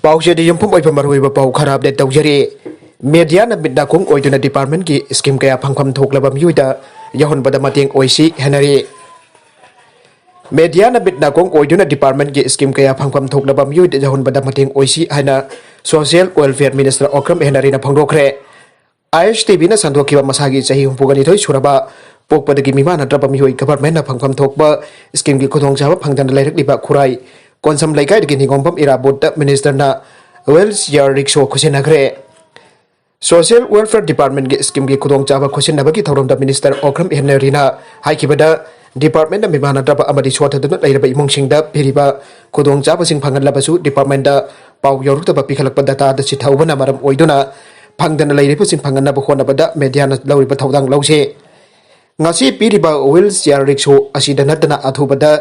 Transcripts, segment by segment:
पाउसे युमफुम मरुब पाउ खरा अपडेट तौजरी मीडिया मिदनाकुंग डिपार्टमेंट की स्कीम कया फंगफम थोकलब मियुदा यहुनबद मतेंग ओइसी हेनरी मीडिया मिदनाकुंग डिपार्टमेंट की स्कीम कया फंगफम थोकलब मियुदा यहुनबद मतेंग ओइसी हाना social welfare minister Okram Henry फंगदोखरे ISTV ना संदोखिबा मसागी चही हुंपुगनिथोय सुरबा पोकपदगी मिमानद्रब मिहोय गवर्नमेंट ना फंगफम थोकबा स्कीम की खुदोंगचाबा फंगदन लाइरकलिबा खुराई कोनसम लाइकाई निगोंबम इराबोट मिनिस्टर ना वेल्स यार रिक्सो खुसिनग्रे सोशल वेलफेयर डिपार्टमेंट की स्कीम की खुदोंचाबा खुसिनबगी थौरमदा मिनिस्टर ओक्रम हेनरीना हाइकिबदा डिपार्टमेंट ना मिमानद्रब अमदि सोथदुना लाइरबा इमुंगसिंगदा फिरिबा खुदोंचाबसिंग फंगनलबसु डिपार्टमेंट दा पाउ यौरुतबा पिखलकबा डाटा दा सिथौबना मरम ओइदुना फंगदन लाइरबसिंग फंगनबा होनबदा मीडिया ना लौरिबा थौदांग लौसे ngasi piriba wheelchair rickshaw asida natana athubada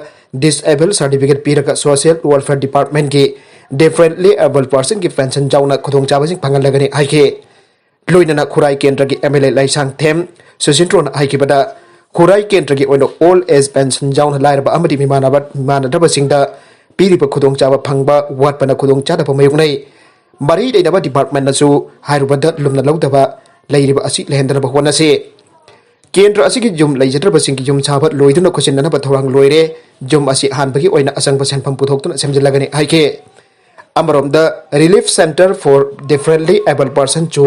disabled certificate piraka social welfare department ki differently able person ki pension jauna khudong chabasing pangal lagani haike loinana khurai kendra ki MLA laisang them susintron haike bada khurai kendra ki oino all age pension jauna lairba amadi mimana daba singda piriba khudong chaba phangba watpana khudong chada pamayung nai mari deidaba department na su hairubada lumna laudaba lairiba asi lehendra ba hona se केंद्र असिगी जुम लैजद्रबसिंगी जुम छाबत लोइदुना खुसिनना बथौरांग लोइरे जुम असि हानबगी ओइना असंग सेनफम पुथोक्तुना सेमजलगनि हाइके अमरोमदा relief centre for differently able person चो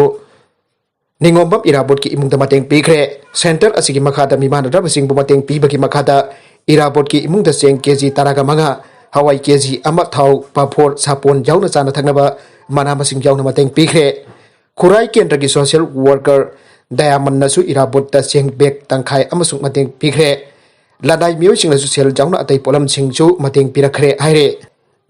निंगोंबम इराबोट की इमुंगदा मतेंग पीखरे सेंटर असिगी मखादा मिमानद्रबसिंग बु मतेंग पीबगी मखादा इराबोट की इमुंगदा सेंग केजी तारागा मंगा हवाई केजी अमा थाउ पाफोर सापोन जाउना चाना थंगनबा मना मसिंग जाउना मतेंग पीखरे खुराई केंद्र की social worker Diamond nasu irabot ta seng bek tangkai amasung mateng pikre ladai miu sing nasu sel jauna atai polam singchu mateng pirakre aire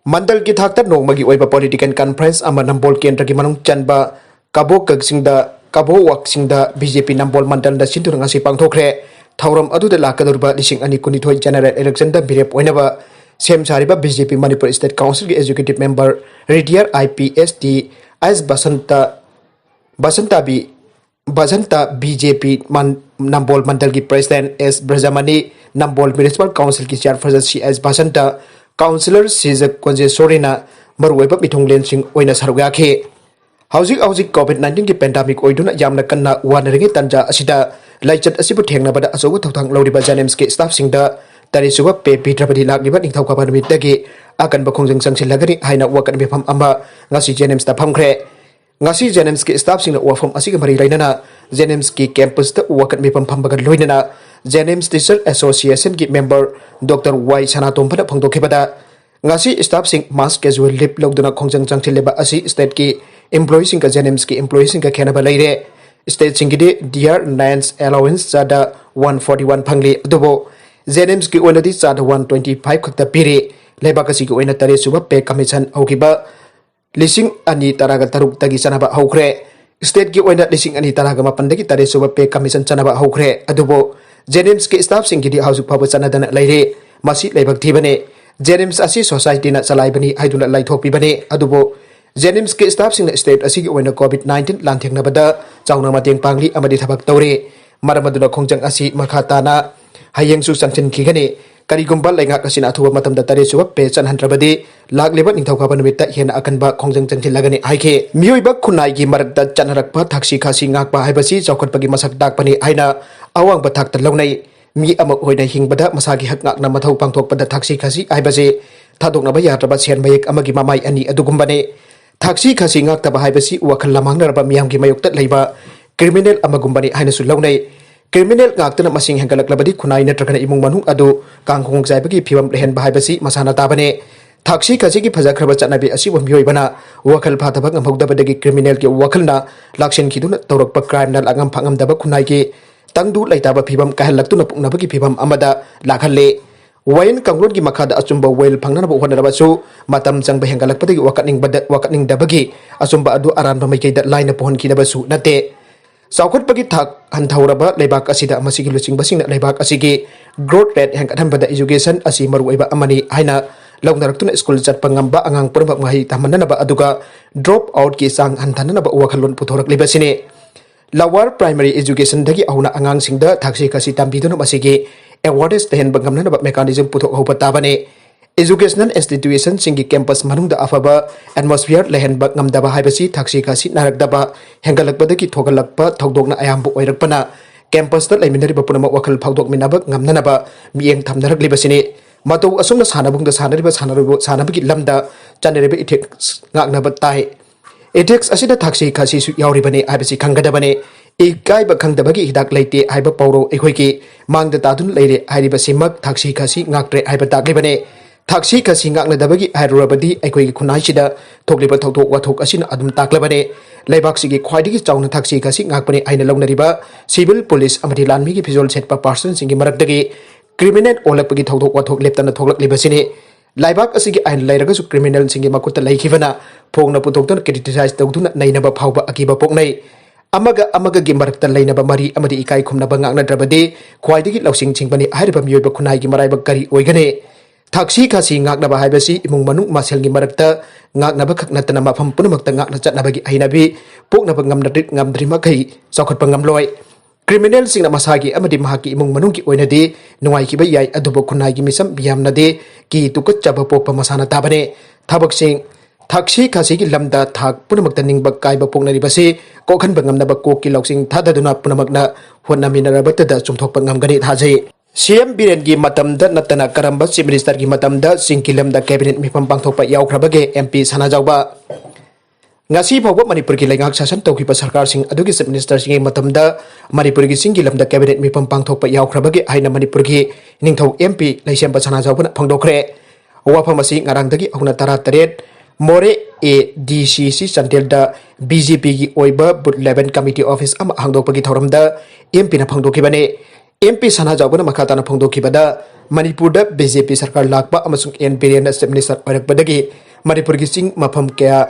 mandal ki thakta nongmagi oiba political conference ama nambol kendra ki manung chanba kabo kagsing da kabo wak sing da BJP nambol mandal da sintur ngasi pangthokre thauram adu da lakadurba lising ani kunithoi general election da birep oinaba sem sariba BJP Manipur State Council ki executive member retired IPST as Basanta BJP Nambol Mandal की President S Brajamani Nambol Municipal Council की Chairperson C S Basanta Councillor Sizak Konje Sorina Marweba Mitonglen Sing Oina Sarugake Housing COVID-19 की pandemic ओइदुना यामना कन्ना वानरिंगे तंजा असिदा लाइचत असिबु थेंगना बदा असोगु थौथांग लौरिबा जेनेम्स के staff सिंगदा तरिसुबा पे पीट्रबदि लागिबा निंथौका निमित्तगी आकन बखोंजों संसिलगनि हाइना वाकन बेफम Amba ngasi जेनेम्स ता फमख्रे ngasi जेनेम्स के staff सिंग वाफम असिग मरि लाइनना जेनेम्स की कैंपस ता वाकन बेफम फमबगा लोइनना जेनेम्स टीचर एसोसिएशन की मेंबर डॉक्टर वाई सनातोम फदा फंगदोखेबदा ngasi स्टाफ सिंग मास कैजुअल लिप लौदुना खोंजंग चंगथिलेबा असि स्टेट की एम्प्लॉई सिंग का जेनेम्स की एम्प्लॉई सिंग का खेनबा लाइरे स्टेट सिंग की डियर नाइन्स अलाउंस चादा 141 फंगले अदुबो जेनेम्स की ओनदी चादा 125 खक्ता पिरे लेबा कसी की ओना तरे सुबा पे कमीशन होगिबा लिसिंग अनि तरागा तरुक तगी चनाबा हौख्रे स्टेट की ओना लिसिंग अनि तरागा मपनदगी तरे सुबा पे कमीशन चनाबा हौख्रे अदुबो जेनेम्स के स्टाफ सिंग की हाउस फाबा चनादन लाइरे मसी लेबक थीबने जेनेम्स असी सोसाइटी ना चलाइबनी हाइदुना लाइथोकपिबने अदुबो जेनेम्स के स्टाफ सिंग स्टेट असी की ओना कोविड-19 लांथेंगनबदा चाउना मतेंग पांगली अमदि थबक तौरे मरमदुना खोंजंग असी मखाताना हायेंसु संचिन खिगने करिगुंबा लेंगाक असिना अथुबा मतमदा तरे सुबा पे चनहनद्रबदि लागलेबा निंथौखाबा नुमित्ता हेना अकनबा खोंजंग चंचिलगनि हाइखे मियोइबा खुनाइगी मरकदा चनहरकपा थाक्सी खासी ngakpa हाइबसी चौखटपगी मसक दाकपनि हाइना अवांगबा थाकता लौनाई मी अमक होइना हिंगबदा मसागी हक ngakna मथौ पांगथोकपदा थाक्सी खासी हाइबसे थादोकनबा याद्रबा सेन मयेक अमगी मामाई अनि अदुगुंबने थाक्सी खासी ngaktaba हाइबसी वखल लमांगनरबा मियामगी मयोक्ता लैबा क्रिमिनल अमगुंबनि हाइनासु लौनाई क्रिमिनल ngakतना मसिंग हेंगलकलबदि खुनाई नत्रगना इमुंग मनुंग अदु कांखोंग जायबगी फिवम लेहन बाहाइबसी मसाना ताबने थाक्सी खासी की फजाखरबा चनाबी असि वमियोइबना वखल फाथबा ngमहौदबदगी क्रिमिनल के वखलना लाक्सन खिदुना तौरकपा क्राइमनल अगम फांगमदबा खुनाई के तंगदु लैताबा फिवम कहलक्तुना पुंगनबगी फिवम अमदा लाखले वाइन कांग्लोन की मखादा अचुंबा वेल फंगनबा होनरबसु मतम चंगबा हेंगलकपदगी वकनिंगदबगी अचुंबा अदु अरानबा मैकेदा लाइन पोहनखिदबसु नते चौखटपगी थाक हंथौरबा लेबाक असिदा मसिगी लुचिंगबसिंग लेबाक असिगी ग्रोथ रेट हेंगथनबदा एजुकेशन असि मरुइबा अमनि हाइना लौनरक्तुना स्कूल चटपा ngamba angang पुरबा ngahai tamannaba aduga drop out ki sang hanthanaba wakhallon puthoraklibasinne lower primary education dagi auna angang singda thaksi kasi tambiduna masigi awareness tehen bangamnaba mechanism puthok hoba tabane educational institution singi campus manungda afaba atmosphere lehenba ngamdaba haibasi thaksi kasi narakdaba hengalakpadagi thogalakpa thodokna ayambu oirakpana campus ta laiminariba punama wakal phawdok minaba ngamnanaba mieng thamnaraklibasini matou asumna sanabungda sanabagi lamda chaneriba ethics ngaknaba tai ethics asida thaksi kasi su yauribane haibasi khangadabane ikai khangdabagi hidak leite haiba pawro ekhoi mangda tadun leire haiba simak thaksi kasi ngakre haiba taklibane thaksi kasi ngaknadabagi hairurabadi ekhoi khunai thokliba thokthok wathok asina adum taklabane lebaksigi khwaidigi chauna thaksi kasi ngakpane aina longnariba civil police amadi lanmi gi fizol setpa person singi marakdagi criminal olapagi thokthok wathok leptana thoklaklibasini laibak asigi ain lairagasu criminal singi makuta laikhibana phongna putoktana criticize tawduna nainaba phawba akiba poknai amaga gi marakta lainaba mari amadi ikai khumnaba ngaknadrabadi khwaidigi lausing chingbani hairiba miyoiba khunai gi maraiba kari oigane thaksi kasi ngaknaba haibasi imung manung maselgi marakta ngaknaba khaknatana mafam punamakta ngakna chatnabagi ainabi poknaba ngamdrima kai chawkhatpa ngamloi criminal singna masagi amadi mahaki imung manung ki oinadi nungai ki yai adubo khunai gi misam biamnade ki tukat chaba pokpa masana tabane thabak sing thaksi kasi gi lamda thak punamakta ningba kaiba poknaribasi kokhan bangamnaba kokki lausing thadaduna punamakna honnaminarabata chumthokpa ngamgani thajai CM Biren gi matamda natana karamba chief minister gi matamda singkilamda cabinet mifam pangthokpa yaukrabage MP sanajawba ngasi phawba manipur gi laingak sasan tawkiba sarkar sing adugi chief minister singi matamda manipur gi singkilamda cabinet mifam pangthokpa yaukrabage haina manipur gi ningthau MP laisemba sanajawba phangdokre wafamasi ngarangdagi ahuna tara taret more ADCC Chandelda BJP gi oiba but 11 committee office am hangdokpagi thoramda MP na phangdokibane MP sana jawbana makhatana phongdokibada manipurda BJP sarkar lakpa amasung NPN chief minister oirakpadagi manipur gi sing mafam kya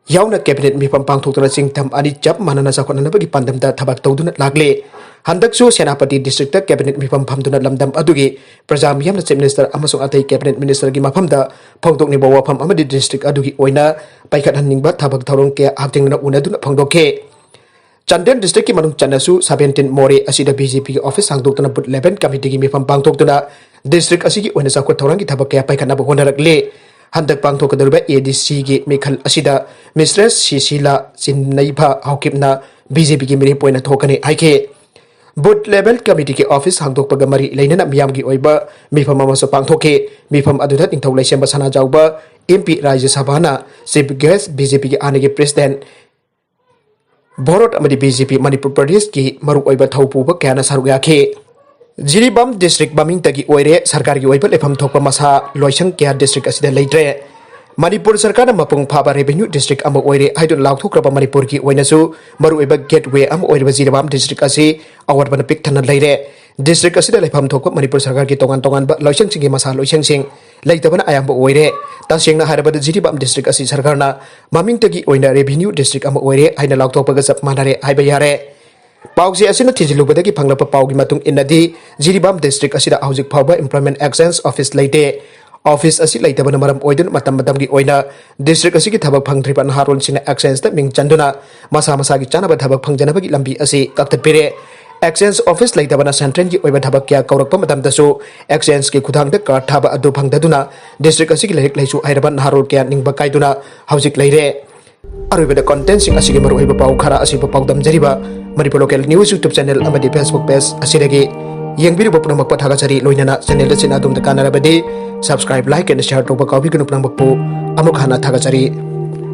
yauna cabinet mifam pangthokna sing tham ani chap manana sakhonanabagi pandamda thabak tawduna lagle handaksu senapati district cabinet mifam phamduna lamdam adugi prajam yamna chief minister amasung atai cabinet minister gi mafamda phongdokni bawa pham amadi district adugi oina paikhat haningba thabak thorong kya haktingna unaduna phongdokhe Chandel district ki manung chanasu 17 more asida BJP ki office hangdoktana but 11 committee gi mifam pangthoktuna district asigi oina sakhot thorang ki thabak kya paikhatna honarakle handak pangthokadalba ADC gi mikhal asida mistress Sisila Chinnaiba haukipna BJP gi miri poina thokani haike but level committee ki office hangdokpaga mari leinana miyam gi oiba mifam amaso pangthoke mifam aduda tingthau laisemba sana jawba MP Rajya Sabhana chief guest BJP gi anagi president Borot amadi BJP Manipur Pradesh ki maru oiba thaupuba kyana saruk yakhe Jiribam district baming tagi oire sarkar gi oiba lefam thokpa masa loisang kya district asida leitre Manipur sarkar na mapung phaba revenue district ama oire haidun laukthokraba Manipur ki oinasu maru oiba gateway ama oire Jiribam district asi award bana pik thana leire district asida lefam thokpa Manipur sarkar ki tongan loisang singi masa loisang sing leitabana ayamba oire tasengna harabada Jiribam district asi sarkarna maming tagi oina revenue district ama oire haina laukthokpaga sap manare haiba yare Pausi asina thinjilubadagi phanglapa paugi matung inadi Jiribam district asida hojik phawba employment exchange office leite office asi leitabana maram oidun matam gi oina district asigi thabak phangthriba naharol sina exchange ta ming chanduna masa gi chanaba thabak phangjanabagi lambi asi kaptatpire exchange office leitabana central gi oiba thabak kya kaurakpa matam dasu exchange ki khudang da card thaba adu phangdaduna district asigi lerik leisu airaban naharol kya ningba kaiduna hojik leire Arubeda content sing asigi maru oiba pau khara asiba pau damjariba Manipur local news YouTube channel amadi Facebook page asidagi yengbiru punamak pathagachari loinana channel da china dum da kanarabadi subscribe like and share to ba kawi kunu punamak pu amuk hana thagachari